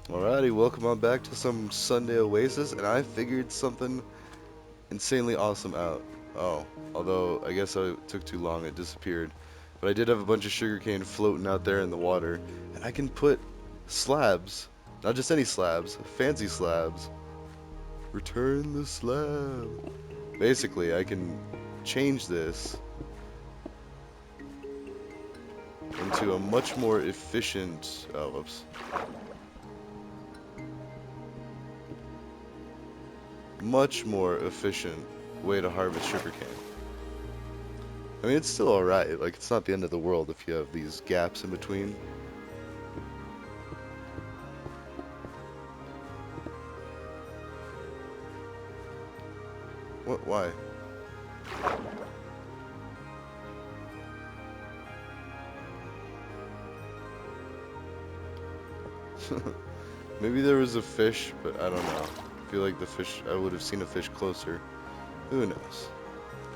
Alrighty, welcome on back to some Sunday Oasis, and I figured something insanely awesome out. Oh, although I guess I took too long, it disappeared. But I did have a bunch of sugarcane floating out there in the water, and I can put slabs, not just any slabs, fancy slabs. Return the slab. Basically, I can change this into a much more efficient, oh, whoops, much more efficient way to harvest sugarcane. I mean, it's still alright. Like, it's not the end of the world if you have these gaps in between. What? Why? Maybe there was a fish, but I don't know. I feel like the fish, I would have seen a fish closer. Who knows?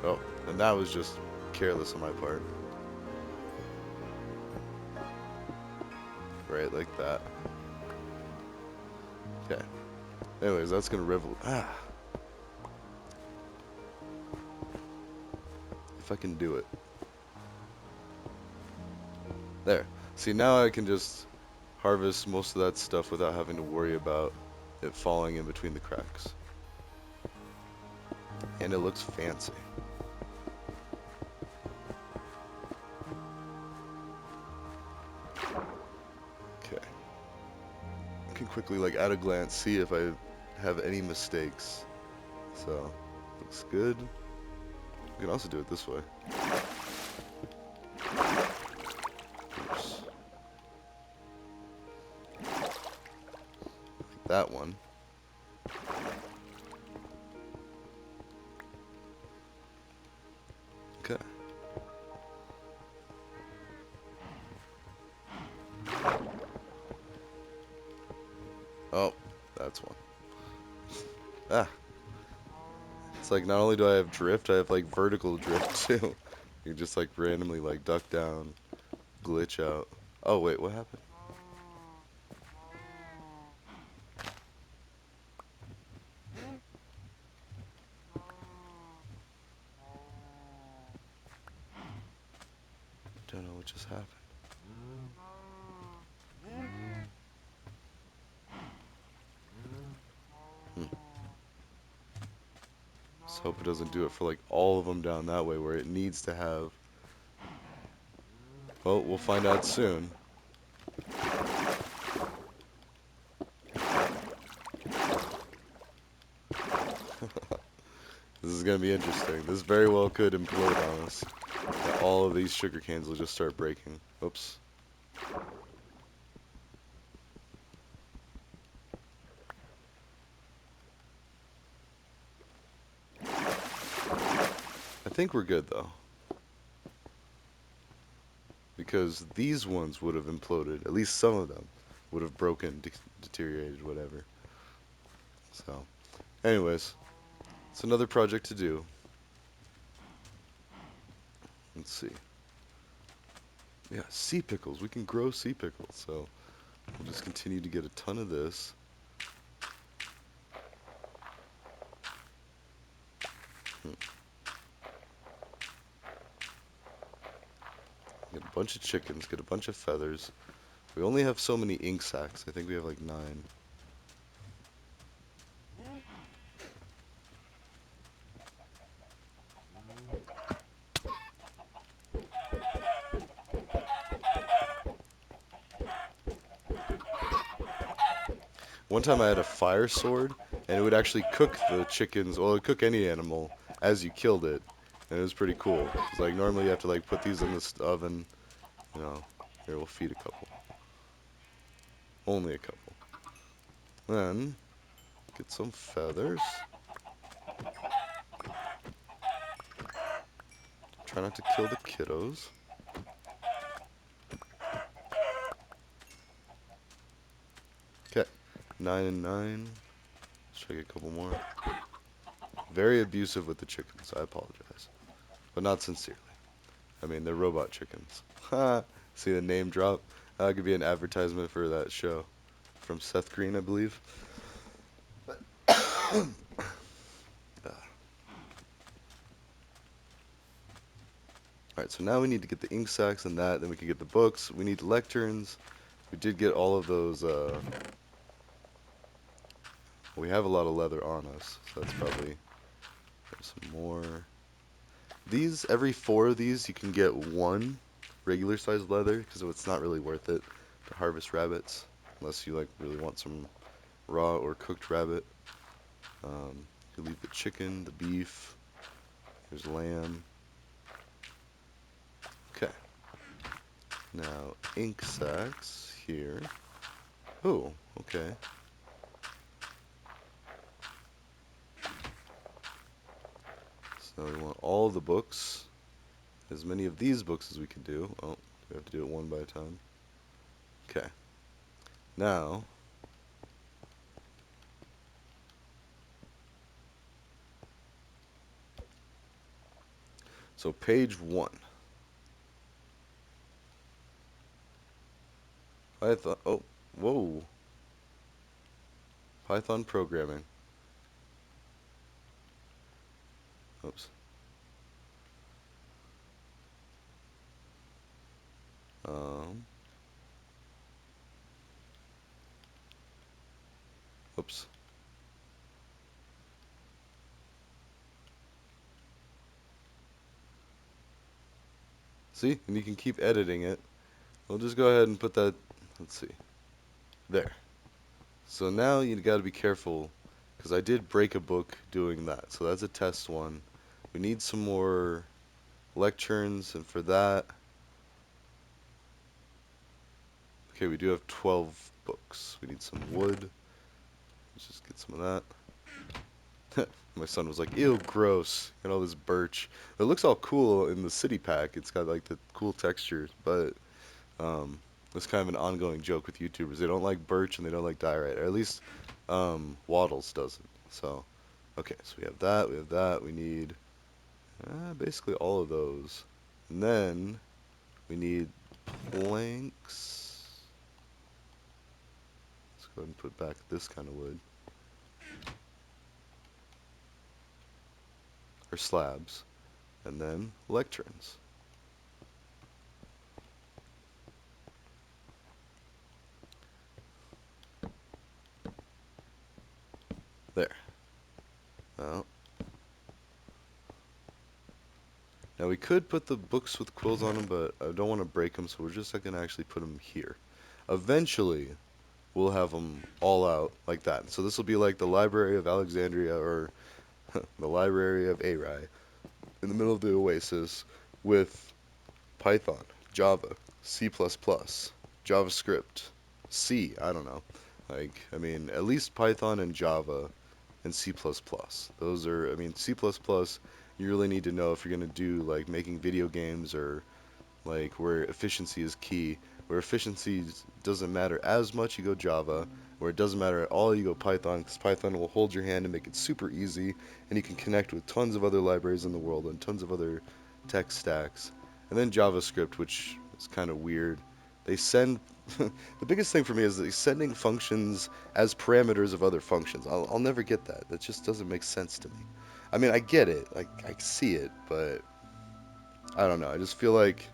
Oh, and that was just careless on my part. Right, like that. Okay. Anyways, that's gonna revel. Ah, if I can do it. There. See, now I can just harvest most of that stuff without having to worry about it falling in between the cracks. And it looks fancy. Okay. I can quickly, like, at a glance, see if I have any mistakes. So, looks good. We can also do it this way. Oops. Like that one. Okay. Oh, that's one. Ah. It's like not only do I have drift, I have like vertical drift too. You just like randomly like duck down, glitch out. Oh wait, what happened? Don't know what just happened. Hmm. Let's hope it doesn't do it for like all of them down that way where it needs to have. Well, we'll find out soon. This is gonna be interesting. This very well could implode on us. That all of these sugar canes will just start breaking. Oops. I think we're good though. Because these ones would have imploded. At least some of them would have broken, deteriorated, whatever. So, anyways, it's another project to do. Let's see. Yeah, sea pickles. We can grow sea pickles. So, we'll just continue to get a ton of this. Hmm. Get a bunch of chickens, get a bunch of feathers. We only have so many ink sacs. I think we have like 9. One time I had a fire sword, and it would actually cook the chickens, well, it would cook any animal as you killed it, and it was pretty cool. It's like normally you have to like put these in this oven, you know. Here, we'll feed a couple. Only a couple. Then, get some feathers. Try not to kill the kiddos. Okay, 9 and 9. Let's try to get a couple more. Very abusive with the chickens, I apologize. But not sincerely. I mean, they're robot chickens. Ha! See the name drop? That could be an advertisement for that show. from Seth Green, I believe. Alright, so now we need to get the ink sacs and that, then we can get the books. We need lecterns. We did get all of those, we have a lot of leather on us, so that's probably some more. These, every 4 of these, you can get 1 regular sized leather, because it's not really worth it to harvest rabbits, unless you, like, really want some raw or cooked rabbit. You leave the chicken, the beef, there's lamb. Okay. Now, ink sacs here. Oh, okay. So we want all the books, as many of these books as we can do. Oh, we have to do it one by a time. Okay. Now, so page 1. Python, oh, whoa. Python programming. Oops. Um, oops. See, and you can keep editing it. We'll just go ahead and put that, let's see, there. So now you gotta be careful, because I did break a book doing that. So that's a test one. We need some more lecterns, and for that, okay, we do have 12 books. We need some wood. Let's just get some of that. My son was like, ew, gross. Got all this birch. It looks all cool in the city pack. It's got like the cool textures, but um, it's kind of an ongoing joke with YouTubers. They don't like birch and they don't like diorite, or at least Waddles doesn't. So, okay, so we have that, we have that. We need basically all of those. And then we need planks. Let's go ahead and put back this kind of wood. Or slabs. And then lecterns. There. Well, now we could put the books with quills on them, but I don't want to break them, so we're just going to actually put them here. Eventually, we'll have them all out like that. So this will be like the Library of Alexandria or the Library of A-Rye in the middle of the Oasis with Python, Java, C++, JavaScript, C, I don't know. Like, I mean, at least Python and Java and C++. Those are, I mean, C++, you really need to know if you're going to do, like, making video games or, like, where efficiency is key. Where efficiency doesn't matter as much, you go Java. Where it doesn't matter at all, you go Python, because Python will hold your hand and make it super easy, and you can connect with tons of other libraries in the world and tons of other tech stacks. And then JavaScript, which is kind of weird. They send the biggest thing for me is they sending functions as parameters of other functions. I'll never get that. That just doesn't make sense to me. I mean, I get it, I see it, but I don't know. I just feel like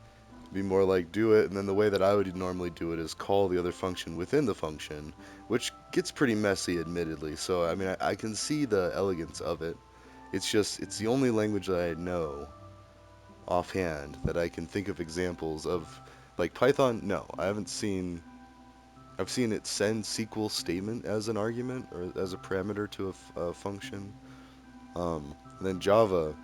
it'd be more like do it, and then the way that I would normally do it is call the other function within the function, which gets pretty messy, admittedly. So I mean, I can see the elegance of it. It's just it's the only language that I know offhand that I can think of examples of. Like Python, no, I haven't seen. I've seen it send SQL statement as an argument or as a parameter to a function. And then Java,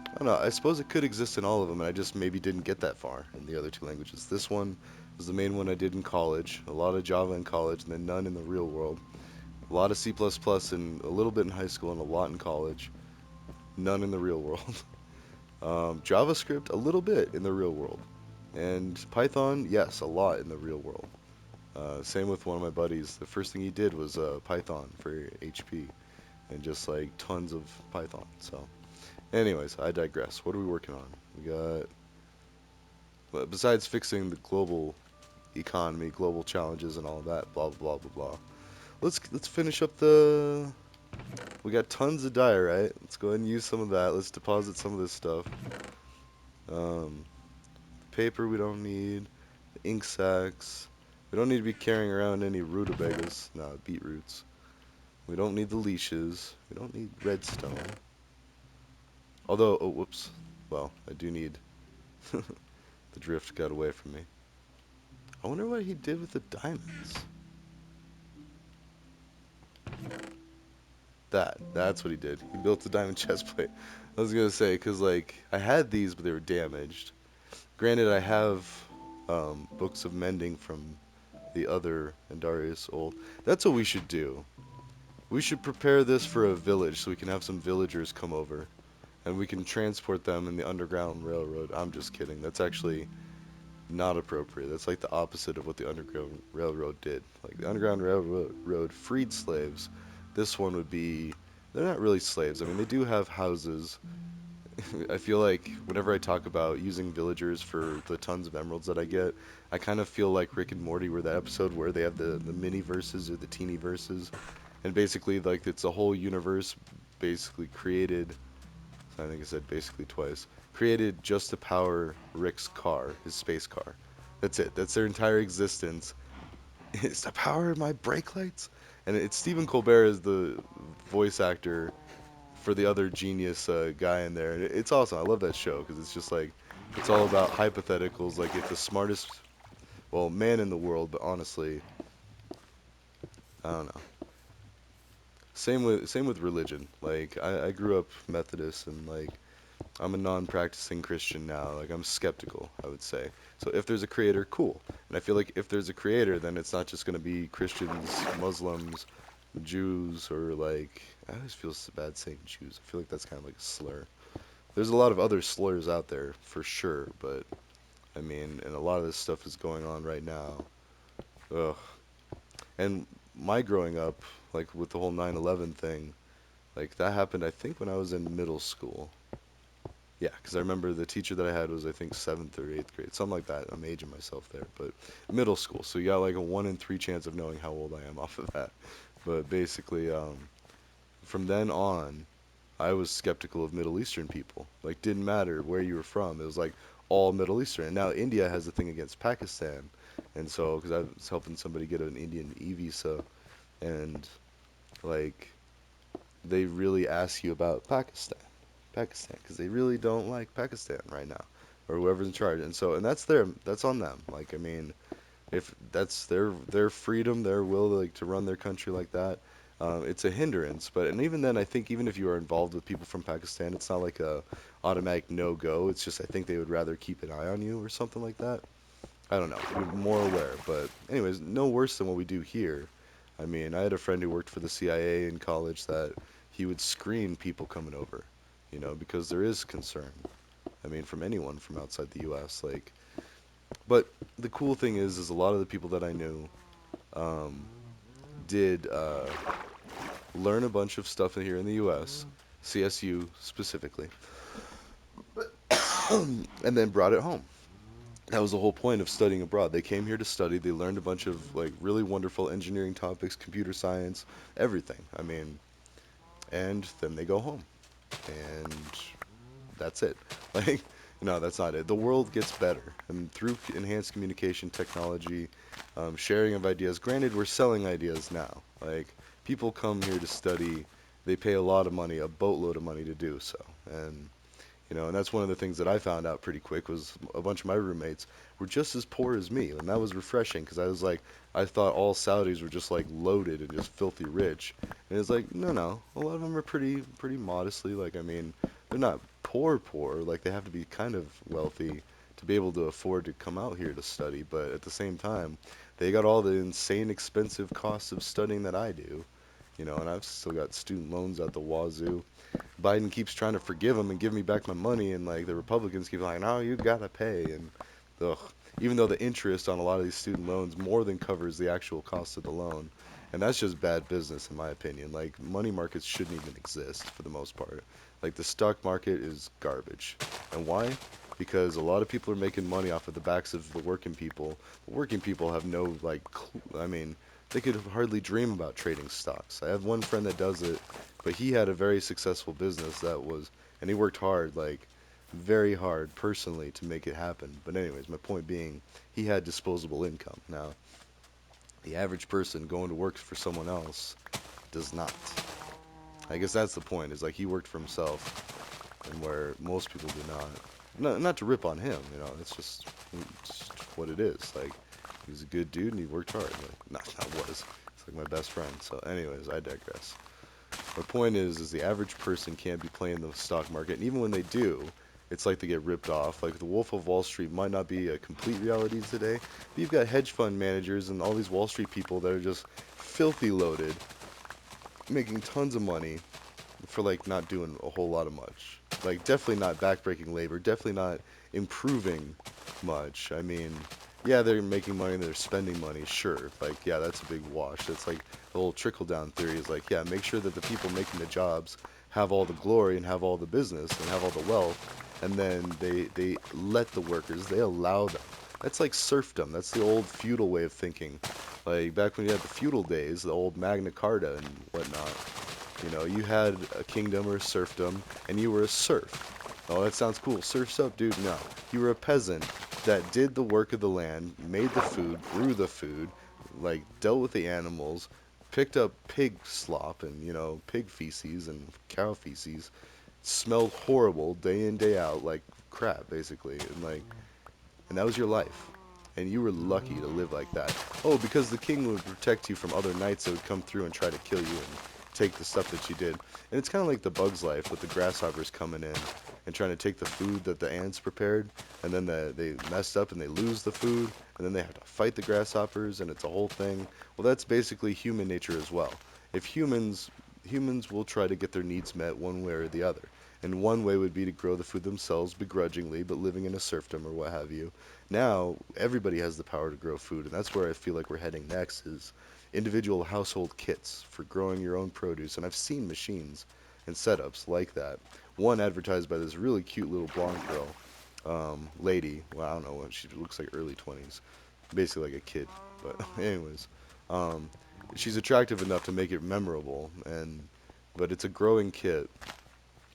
I don't know. I suppose it could exist in all of them, and I just maybe didn't get that far in the other 2 languages. This one was the main one I did in college. A lot of Java in college, and then none in the real world. A lot of C++ and a little bit in high school, and a lot in college. None in the real world. JavaScript, a little bit in the real world. And Python, yes, a lot in the real world. Same with one of my buddies. The first thing he did was Python for HP, and just like tons of Python. So, anyways, I digress. What are we working on? We got, besides fixing the global economy, global challenges, and all that, blah blah blah blah blah. let's finish up the. We got tons of diorite. Let's go ahead and use some of that. Let's deposit some of this stuff. Um, paper we don't need. Ink sacs. We don't need to be carrying around any rutabagas. No, beetroots. We don't need the leashes. We don't need redstone. Although, oh, whoops. Well, I do need. The drift got away from me. I wonder what he did with the diamonds. That's what he did. He built a diamond chestplate. I was gonna say, cause like I had these, but they were damaged. Granted, I have books of mending from the other Andarius old. That's what we should do. We should prepare this for a village so we can have some villagers come over and we can transport them in the Underground Railroad. I'm just kidding. That's actually not appropriate. That's like the opposite of what the Underground Railroad did. Like the Underground Railroad freed slaves. This one would be, they're not really slaves. I mean, they do have houses. I feel like whenever I talk about using villagers for the tons of emeralds that I get, I kind of feel like Rick and Morty, where that episode where they have the mini verses or the teeny verses, and basically like it's a whole universe basically created. I think I said basically twice. Created just to power Rick's car, his space car. That's it. That's their entire existence. It's to power my brake lights. And it's Stephen Colbert as the voice actor for the other genius guy in there. And it's awesome. I love that show because it's just like it's all about hypotheticals. Like if the smartest, well, man in the world, but honestly, I don't know. Same with religion. Like I grew up Methodist and like I'm a non-practicing Christian now. Like I'm skeptical, I would say. So if there's a creator, cool. And I feel like if there's a creator, then it's not just going to be Christians, Muslims, Jews, or like I always feel so bad saying Jews. I feel like that's kind of like a slur. There's a lot of other slurs out there for sure, but I mean, and a lot of this stuff is going on right now. Ugh. And my growing up, like with the whole 9/11 thing, like that happened I think when I was in middle school. Yeah, because I remember the teacher that I had was I think seventh or eighth grade, something like that. I'm aging myself there, but middle school. So you got like a 1 in 3 chance of knowing how old I am off of that. But basically, from then on, I was skeptical of Middle Eastern people. Like, didn't matter where you were from. It was like all Middle Eastern. And now India has a thing against Pakistan, and so because I was helping somebody get an Indian e-visa, and like they really ask you about Pakistan, because they really don't like Pakistan right now, or whoever's in charge. And so, and that's on them. Like, I mean, if that's their freedom, their will, like to run their country like that, it's a hindrance. But and even then, I think even if you are involved with people from Pakistan, it's not like a automatic no go. It's just I think they would rather keep an eye on you or something like that. I don't know. Be more aware. But anyways, no worse than what we do here. I mean, I had a friend who worked for the CIA in college that he would screen people coming over, because there is concern. I mean, from anyone from outside the U.S. Like, but the cool thing is a lot of the people that I knew um, did learn a bunch of stuff here in the U.S., CSU specifically, and then brought it home. That was the whole point of studying abroad. They came here to study. They learned a bunch of like really wonderful engineering topics, computer science, everything. I mean, and then they go home, and that's it. Like, no, that's not it. The world gets better, and through enhanced communication technology, sharing of ideas. Granted, we're selling ideas now. Like, people come here to study. They pay a lot of money, a boatload of money to do so, and and that's one of the things that I found out pretty quick was a bunch of my roommates were just as poor as me, and that was refreshing because I was like, I thought all Saudis were just like loaded and just filthy rich, and it's like, no, no, a lot of them are pretty modestly, like I mean, they're not poor poor, like they have to be kind of wealthy to be able to afford to come out here to study, but at the same time, they got all the insane expensive costs of studying that I do, and I've still got student loans at the wazoo. Biden keeps trying to forgive him and give me back my money, and like the Republicans keep like, no, you gotta pay, and ugh, even though the interest on a lot of these student loans more than covers the actual cost of the loan, and that's just bad business in my opinion. Like money markets shouldn't even exist for the most part. Like the stock market is garbage, and why? Because a lot of people are making money off of the backs of the working people. The working people have no like, I mean, they could hardly dream about trading stocks. I have one friend that does it, but he had a very successful business that was, and he worked hard, like very hard personally to make it happen. But anyways, my point being, he had disposable income. Now, the average person going to work for someone else does not. I guess that's the point. Is like he worked for himself, and where most people do not. Not to rip on him, it's just what it is. Like he's a good dude and he worked hard. Like not was. It's like my best friend. So, anyways, I digress. My point is the average person can't be playing the stock market, and even when they do, it's like they get ripped off. Like the Wolf of Wall Street might not be a complete reality today, but you've got hedge fund managers and all these Wall Street people that are just filthy loaded, making tons of money for like not doing a whole lot of much. Like definitely not backbreaking labor, definitely not improving much. I mean, yeah, they're making money, they're spending money, sure. Like, yeah, that's a big wash. It's like the whole trickle down theory is like, yeah, make sure that the people making the jobs have all the glory and have all the business and have all the wealth, and then they let the workers, they allow them. That's like serfdom. That's the old feudal way of thinking. Like back when you had the feudal days, the old Magna Carta and whatnot. You know, you had a kingdom or a serfdom, and you were a serf. Oh, that sounds cool. Surf's up, dude. No. You were a peasant that did the work of the land, made the food, grew the food, like dealt with the animals, picked up pig slop and, pig feces and cow feces, smelled horrible day in, day out, like crap, basically. And that was your life. And you were lucky to live like that. Oh, because the king would protect you from other knights that would come through and try to kill you and take the stuff that you did. And it's kind of like the bug's life with the grasshoppers coming in and trying to take the food that the ants prepared, and then they messed up and they lose the food, and then they have to fight the grasshoppers, and it's a whole thing. Well, that's basically human nature as well. If humans will try to get their needs met one way or the other. And one way would be to grow the food themselves begrudgingly, but living in a serfdom or what have you. Now, everybody has the power to grow food, and that's where I feel like we're heading next is individual household kits for growing your own produce. And I've seen machines and setups like that. One advertised by this really cute little blonde girl, lady. Well, I don't know what she looks like, early 20s, basically like a kid. But anyways, um, she's attractive enough to make it memorable, but it's a growing kit.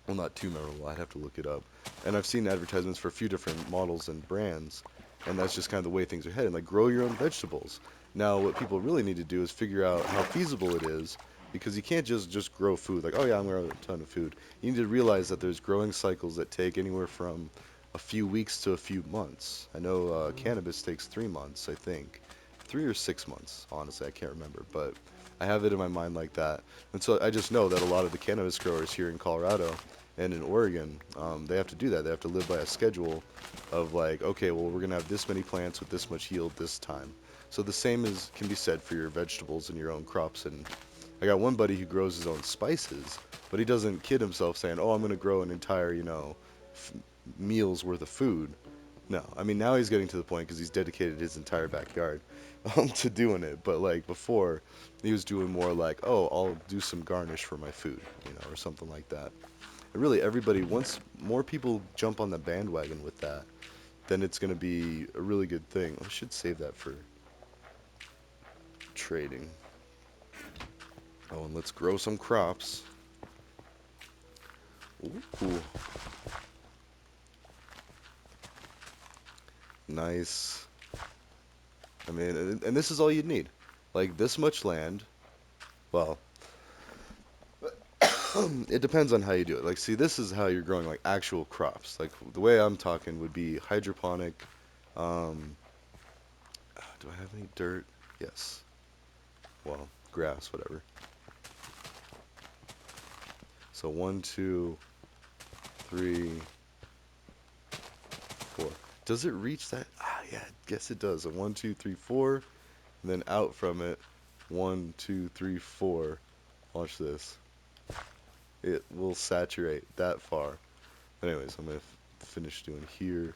Well, not too memorable. I'd have to look it up. And I've seen advertisements for a few different models and brands, and that's just kind of the way things are headed. Like, grow your own vegetables. Now, what people really need to do is figure out how feasible it is, because you can't just grow food. Like, oh yeah, I'm gonna grow a ton of food. You need to realize that there's growing cycles that take anywhere from a few weeks to a few months. I know cannabis takes 3 months, I think, 3 or 6 months. Honestly, I can't remember, but I have it in my mind like that. And so I just know that a lot of the cannabis growers here in Colorado and in Oregon, they have to do that. They have to live by a schedule of like, okay, well, we're gonna have this many plants with this much yield this time. So the same is can be said for your vegetables and your own crops. And I got one buddy who grows his own spices, but he doesn't kid himself saying, "Oh, I'm gonna grow an entire, f- meal's worth of food." No, I mean now he's getting to the point because he's dedicated his entire backyard to doing it. But like before, he was doing more like, "Oh, I'll do some garnish for my food," or something like that. And really, everybody, once more people jump on the bandwagon with that, then it's going to be a really good thing. I should save that for trading. Oh, and let's grow some crops. Ooh, nice. I mean, and this is all you'd need. Like this much land. Well, it depends on how you do it. Like, see, this is how you're growing like actual crops. Like the way I'm talking would be hydroponic. Um, do I have any dirt? Yes. Well, grass, whatever. So 1, 2, 3, 4. Does it reach that? Ah, yeah, I guess it does. A 1, 2, 3, 4, and then out from it. 1, 2, 3, 4. Watch this. It will saturate that far. Anyways, I'm gonna finish doing here.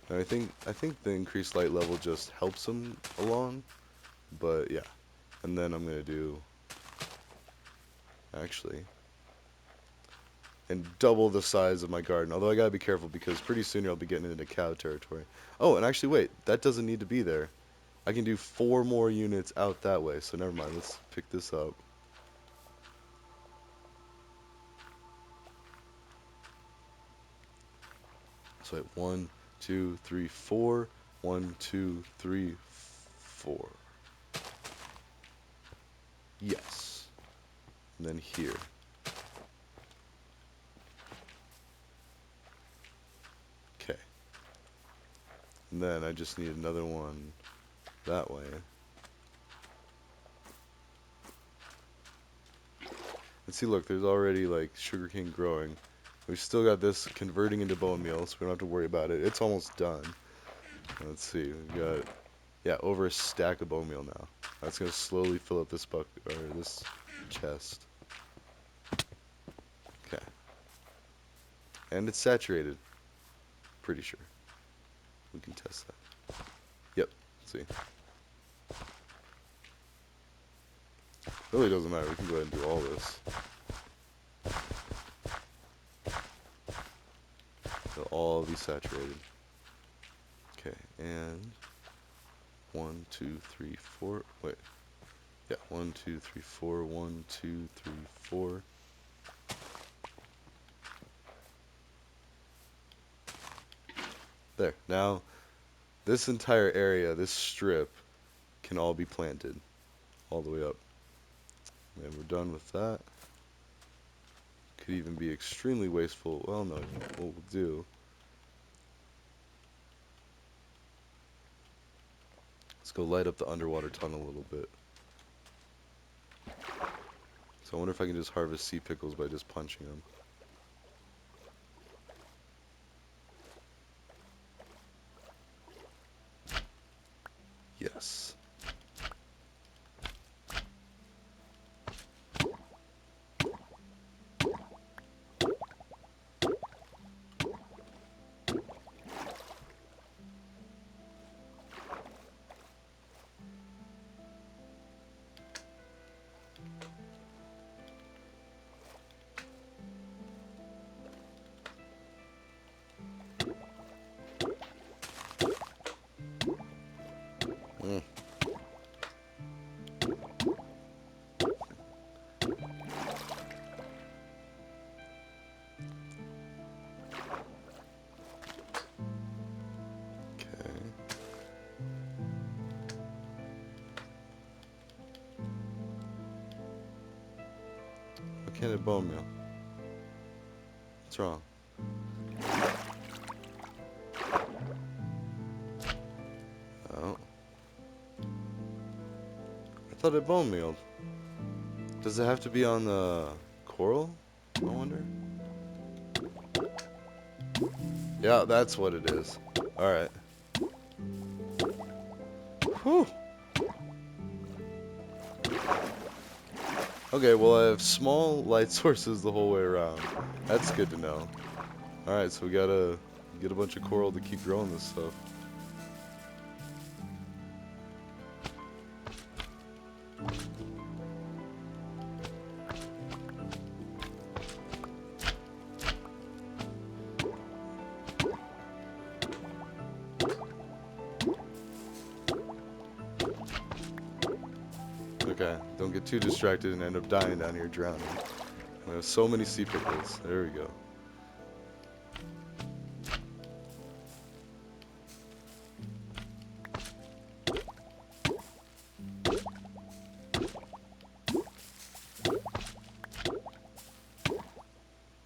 And I think the increased light level just helps them along. But yeah, and then I'm gonna do actually. and double the size of my garden. Although I gotta be careful because pretty soon I'll be getting into cow territory. Oh, and actually, wait, that doesn't need to be there. I can do 4 more units out that way, so never mind. Let's pick this up. So wait, 1, 2, 3, 4. 1, 2, 3, 4. Yes. And then here. Okay. And then I just need another one that way. And see, look, there's already like sugarcane growing. We've still got this converting into bone meal, so we don't have to worry about it. It's almost done. Let's see, we've got, yeah, over a stack of bone meal now. That's gonna slowly fill up this bucket, or this chest. Okay. And it's saturated. Pretty sure. We can test that. Yep, see. Really doesn't matter, we can go ahead and do all this. They'll all be saturated. Okay, and 1, 2, 3, 4. Wait. Yeah, 1, 2, 3, 4. 1, 2, 3, 4. There. Now, this entire area, this strip, can all be planted all the way up. And we're done with that. Could even be extremely wasteful. Well, no, what we'll do. Let's go light up the underwater tunnel a little bit. So I wonder if I can just harvest sea pickles by just punching them. Yes. Mm. Okay. Why can't it bone meal? What's wrong? Oh. I thought it bone mealed. Does it have to be on the coral? I wonder. Yeah, that's what it is. Alright. Whew. Okay, well I have small light sources the whole way around. That's good to know. Alright, so we gotta get a bunch of coral to keep growing this stuff. Okay, don't get too distracted and end up dying down here drowning. We have so many sea pickles. There we go.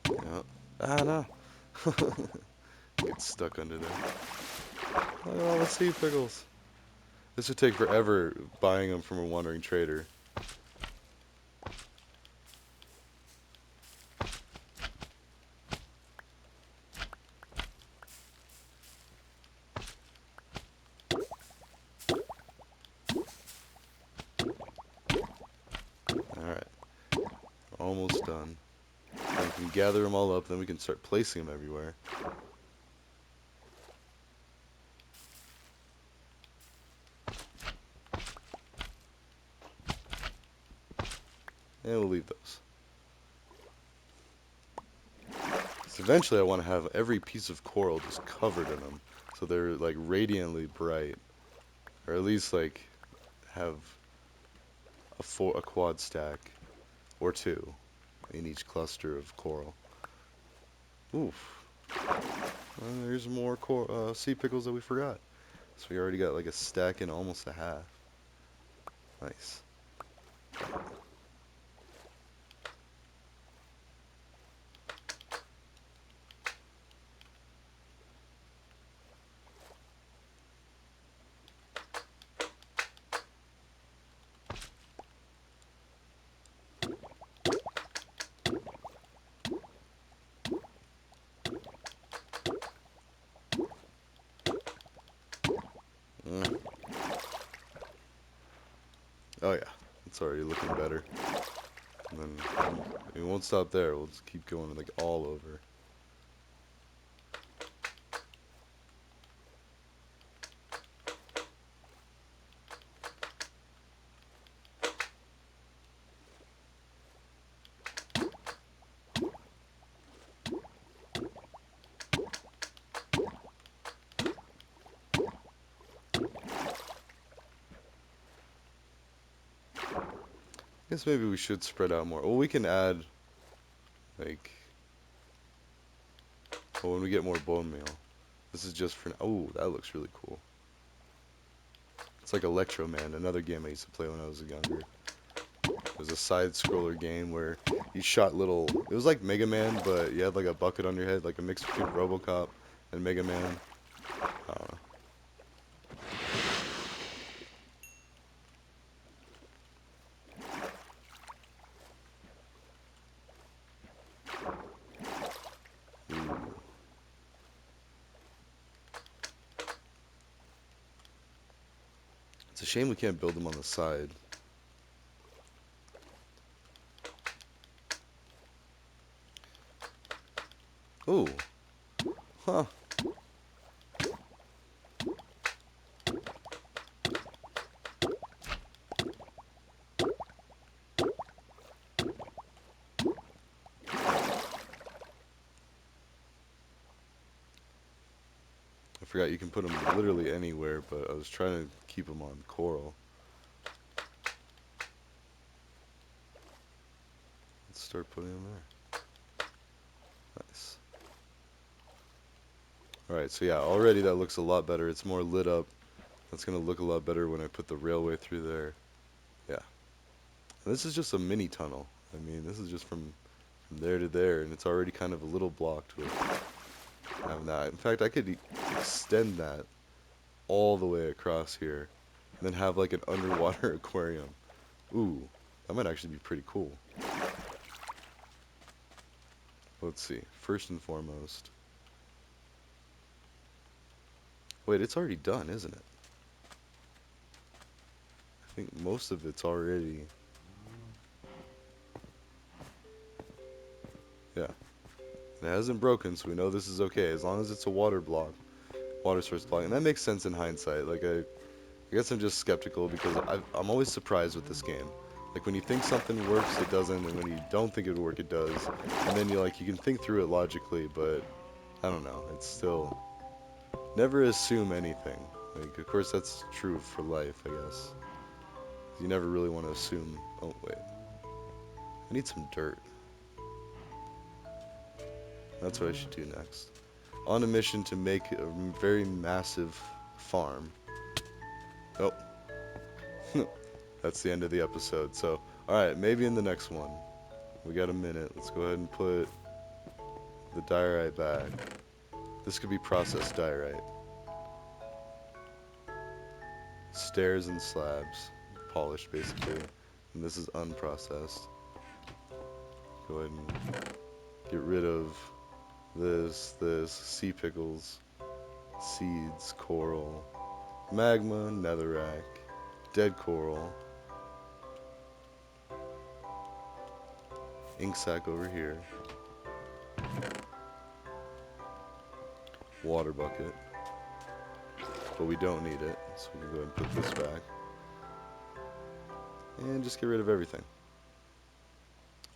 Yep. Ah, no. Get stuck under there. Look at all the sea pickles. This would take forever buying them from a wandering trader. Alright. Almost done. And we can gather them all up, then we can start placing them everywhere. And we'll leave those. Eventually, I want to have every piece of coral just covered in them, so they're like radiantly bright, or at least like have a quad stack or two in each cluster of coral. Oof. There's more sea pickles that we forgot. So we already got like a stack and almost a half. Nice. Mm. Oh yeah, it's already looking better. And then we won't stop there. We'll just keep going like all over. I guess maybe we should spread out more. Well, we can add like when we get more bone meal. This is just for now. Oh, that looks really cool. It's like Electro Man, another game I used to play when I was younger. It was a side scroller game where you shot little. It was like Mega Man, but you had like a bucket on your head, like a mix between RoboCop and Mega Man. Uh, ooh. It's a shame we can't build them on the side. Ooh, huh. I forgot you can put them literally anywhere, but I was trying to keep them on coral. Let's start putting them there. Nice. Alright, so yeah, already that looks a lot better. It's more lit up. That's going to look a lot better when I put the railway through there. Yeah. And this is just a mini tunnel. I mean, this is just from there to there, and it's already kind of a little blocked with having that. In fact, I could extend that all the way across here, and then have like an underwater aquarium. Ooh, that might actually be pretty cool. Let's see. First and foremost. Wait, it's already done, isn't it? I think most of it's already. Yeah. It hasn't broken, so we know this is okay. As long as it's a water block, water source block. And that makes sense in hindsight. Like, I guess I'm just skeptical because I'm always surprised with this game. Like, when you think something works, it doesn't. And when you don't think it would work, it does. And then you can think through it logically, but I don't know. It's still. Never assume anything. Like, of course, that's true for life, I guess. You never really want to assume. Oh, wait. I need some dirt. That's what I should do next. On a mission to make a very massive farm. Oh. That's the end of the episode. So, alright, maybe in the next one. We got a minute. Let's go ahead and put the diorite back. This could be processed diorite. Stairs and slabs. Polished, basically. And this is unprocessed. Go ahead and get rid of this, sea pickles, seeds, coral, magma, netherrack, dead coral, ink sac over here, water bucket, but we don't need it, so we can go ahead and put this back, and just get rid of everything.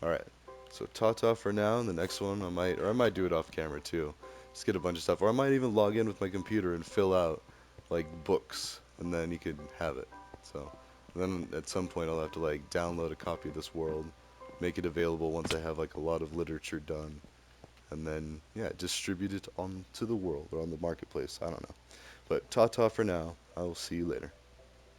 Alright, So ta-ta for now, and the next one I might do it off camera too. Just get a bunch of stuff, or I might even log in with my computer and fill out like books, and then you could have it. So then at some point I'll have to like download a copy of this world, make it available once I have like a lot of literature done, and then yeah, distribute it onto the world or on the marketplace. I don't know. But ta-ta for now. I will see you later.